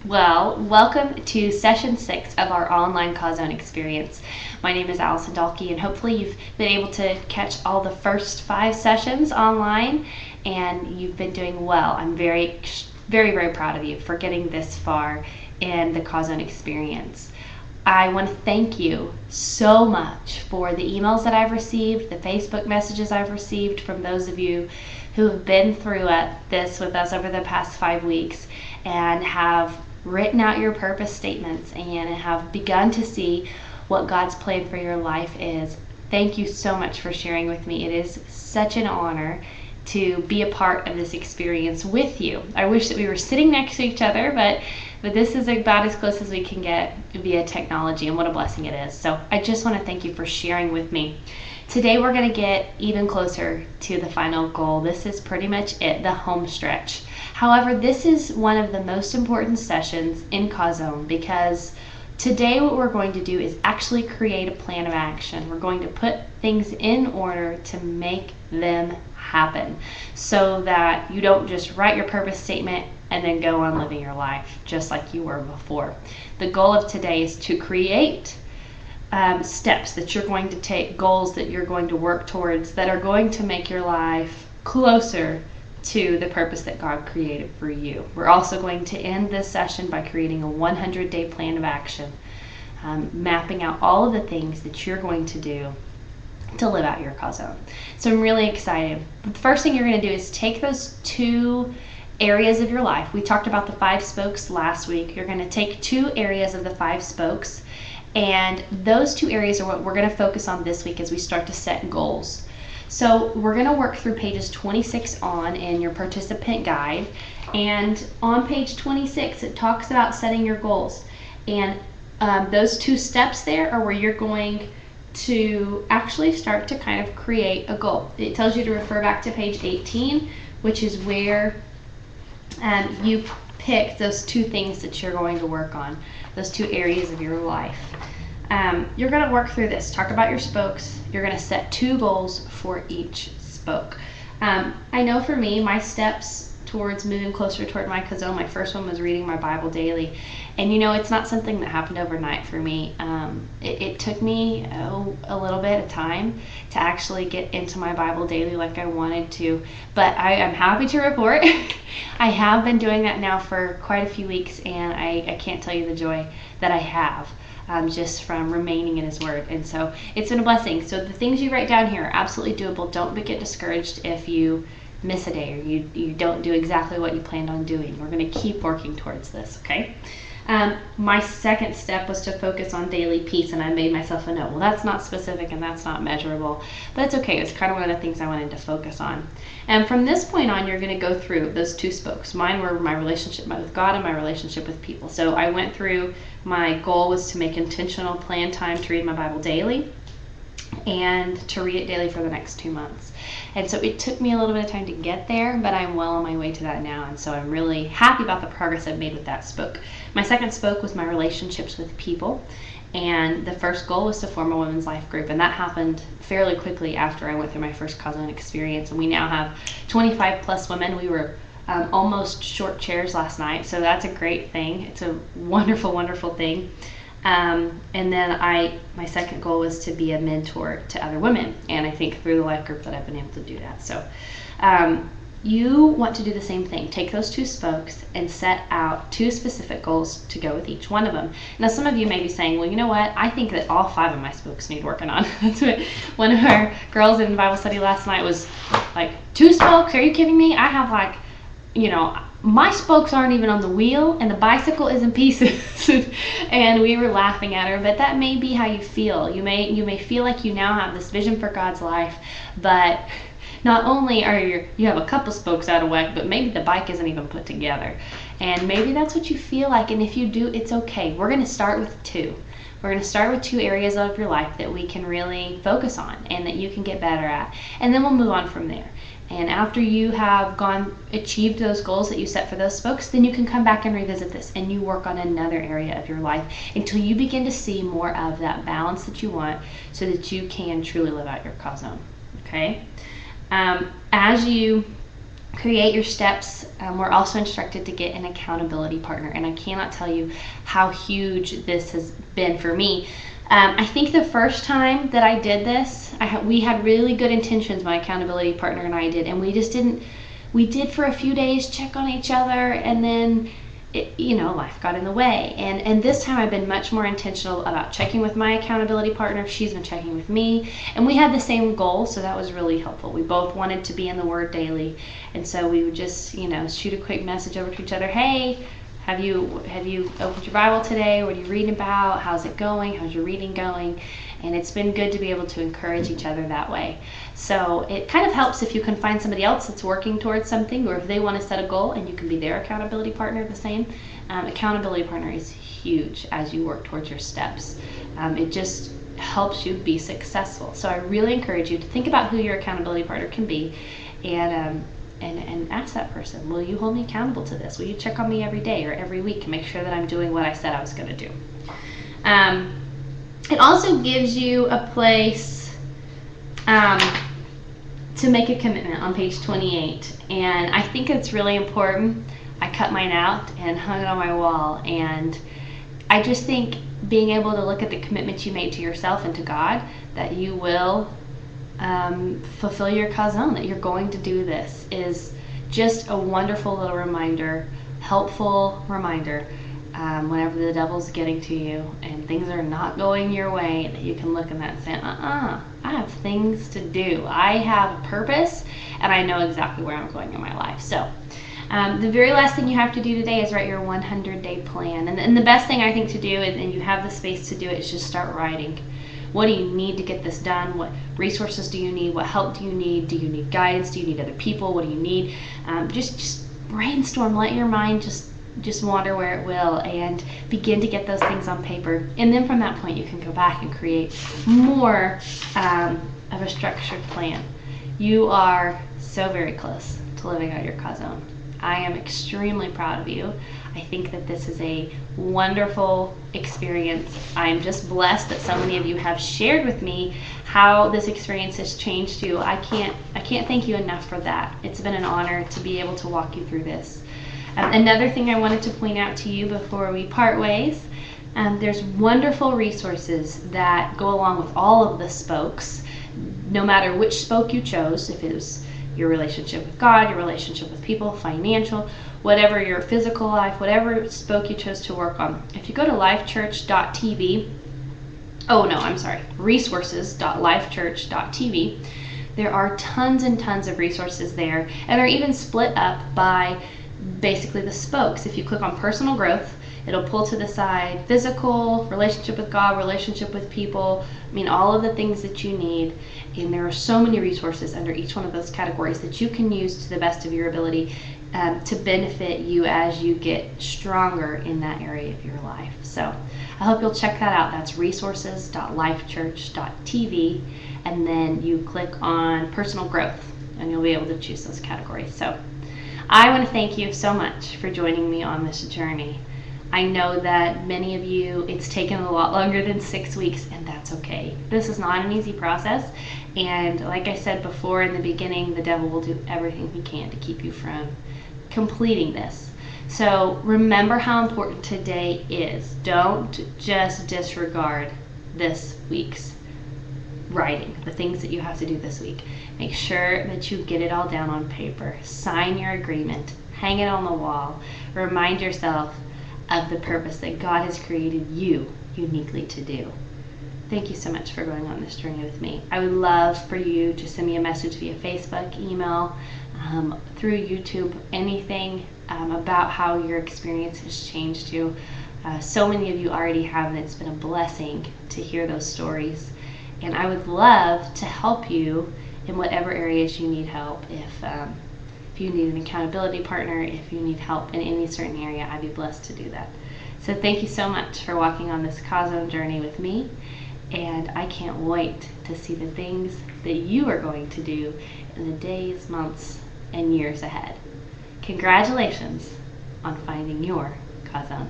Well, welcome to session 6 of our online Chazown experience. My name is Allison Dalkey, and hopefully you've been able to catch all the first 5 sessions online, and you've been doing well. I'm very, very proud of you for getting this far in the Chazown experience. I want to thank you so much for the emails that I've received, the Facebook messages I've received from those of you who have been through this with us over the past 5 weeks and have written out your purpose statements and have begun to see what God's plan for your life is. Thank you so much for sharing with me. It is such an honor to be a part of this experience with you. I wish that we were sitting next to each other, but this is about as close as we can get via technology, and what a blessing it is. So I just want to thank you for sharing with me. Today we're going to get even closer to the final goal. This is pretty much it, the home stretch. However, this is one of the most important sessions in Chazown because today what we're going to do is actually create a plan of action. We're going to put things in order to make them happen so that you don't just write your purpose statement and then go on living your life just like you were before. The goal of today is to create steps that you're going to take, goals that you're going to work towards that are going to make your life closer to the purpose that God created for you. We're also going to end this session by creating a 100-day plan of action, mapping out all of the things that you're going to do to live out your Chazown. So I'm really excited. The first thing you're going to do is take those 2 areas of your life. We talked about the 5 spokes last week. You're going to take 2 areas of the 5 spokes, and those 2 areas are what we're going to focus on this week as we start to set goals. So we're going to work through pages 26 on in your participant guide, and on page 26 it talks about setting your goals, and those 2 steps there are where you're going to actually start to kind of create a goal. It tells you to refer back to page 18, which is where you pick those 2 things that you're going to work on, those 2 areas of your life. You're going to work through this, talk about your spokes. You're going to set 2 goals for each spoke. I know for me, my steps towards moving closer toward my Chazown, my first one was reading my Bible daily. And you know, it's not something that happened overnight for me. It took me a little bit of time to actually get into my Bible daily like I wanted to. But I am happy to report I have been doing that now for quite a few weeks, and I can't tell you the joy that I have. Just from remaining in His Word. And so it's been a blessing. So the things you write down here are absolutely doable. Don't get discouraged if you miss a day or you don't do exactly what you planned on doing. We're going to keep working towards this, okay? My second step was to focus on daily peace, and I made myself a note. Well, that's not specific and that's not measurable, but it's okay. It's kind of one of the things I wanted to focus on. And from this point on, you're going to go through those 2 spokes. Mine were my relationship with God and my relationship with people. So I went through, my goal was to make intentional plan time to read my Bible daily and to read it daily for the next 2 months. And so it took me a little bit of time to get there, but I'm well on my way to that now, and so I'm really happy about the progress I've made with that spoke. My second spoke was my relationships with people, and the first goal was to form a women's life group, and that happened fairly quickly after I went through my first Chazown experience, and we now have 25 plus women. We were almost short chairs last night, so that's a great thing. It's a wonderful thing. And then my second goal was to be a mentor to other women, and I think through the life group that I've been able to do that. So you want to do the same thing. Take those 2 spokes and set out 2 specific goals to go with each one of them. Now some of you may be saying, well, you know what, I think that all 5 of my spokes need working on. That's what one of our girls in Bible study last night was like, 2 spokes, are you kidding me? I have like, you know, my spokes aren't even on the wheel and the bicycle is in pieces. And we were laughing at her, but that may be how you feel. You may feel like you now have this vision for God's life, but not only are you have a couple spokes out of whack, but maybe the bike isn't even put together. And maybe that's what you feel like, and if you do, it's okay. We're going to start with 2. We're going to start with 2 areas of your life that we can really focus on and that you can get better at, and then we'll move on from there. And after you have achieved those goals that you set for those spokes, then you can come back and revisit this, and you work on another area of your life until you begin to see more of that balance that you want, so that you can truly live out your Chazown. Okay? As you create your steps. We're also instructed to get an accountability partner, and I cannot tell you how huge this has been for me. I think the first time that I did this, we had really good intentions, my accountability partner and I did, and we just didn't, we did for a few days check on each other, and then life got in the way. And this time I've been much more intentional about checking with my accountability partner. She's been checking with me, and we had the same goal, so that was really helpful. We both wanted to be in the Word daily, and so we would just shoot a quick message over to each other. Hey, have you opened your Bible today? What are you reading about? How's it going? How's your reading going? And it's been good to be able to encourage each other that way. So it kind of helps if you can find somebody else that's working towards something, or if they want to set a goal and you can be their accountability partner the same. Accountability partner is huge as you work towards your steps. It just helps you be successful. So I really encourage you to think about who your accountability partner can be, and ask that person, will you hold me accountable to this? Will you check on me every day or every week and make sure that I'm doing what I said I was going to do? It also gives you a place to make a commitment on page 28, and I think it's really important. I cut mine out and hung it on my wall, and I just think being able to look at the commitments you made to yourself and to God, that you will fulfill your Chazown, that you're going to do this, is just a wonderful little reminder, helpful reminder, whenever the devil's getting to you and things are not going your way, that you can look in that and say, I have things to do. I have a purpose, and I know exactly where I'm going in my life. So the very last thing you have to do today is write your 100-day plan. And the best thing I think to do, and you have the space to do it, is just start writing. What do you need to get this done? What resources do you need? What help do you need? Do you need guidance? Do you need other people? What do you need? Just brainstorm. Let your mind just wander where it will, and begin to get those things on paper. And then from that point, you can go back and create more of a structured plan. You are so very close to living out your Chazown. I am extremely proud of you. I think that this is a wonderful experience. I'm just blessed that so many of you have shared with me how this experience has changed you. I can't thank you enough for that. It's been an honor to be able to walk you through this. Another thing I wanted to point out to you before we part ways, there's wonderful resources that go along with all of the spokes, no matter which spoke you chose, if it was your relationship with God, your relationship with people, financial, whatever, your physical life, whatever spoke you chose to work on. If you go to lifechurch.tv, resources.lifechurch.tv, there are tons and tons of resources there, and they're even split up by basically the spokes. If you click on personal growth, it'll pull to the side physical, relationship with God, relationship with people, all of the things that you need. And there are so many resources under each one of those categories that you can use to the best of your ability to benefit you as you get stronger in that area of your life. So I hope you'll check that out. That's resources.lifechurch.tv, and then you click on personal growth and you'll be able to choose those categories. So I want to thank you so much for joining me on this journey. I know that many of you, it's taken a lot longer than 6 weeks, and that's okay. This is not an easy process, and like I said before in the beginning, the devil will do everything he can to keep you from completing this. So remember how important today is. Don't just disregard this week's writing, the things that you have to do this week. Make sure that you get it all down on paper. Sign your agreement. Hang it on the wall. Remind yourself of the purpose that God has created you uniquely to do. Thank you so much for going on this journey with me. I would love for you to send me a message via Facebook, email, through YouTube, anything about how your experience has changed you. So many of you already have, and it's been a blessing to hear those stories. And I would love to help you in whatever areas you need help. If you need an accountability partner, if you need help in any certain area, I'd be blessed to do that. So thank you so much for walking on this Chazown journey with me, and I can't wait to see the things that you are going to do in the days, months, and years ahead. Congratulations on finding your Chazown.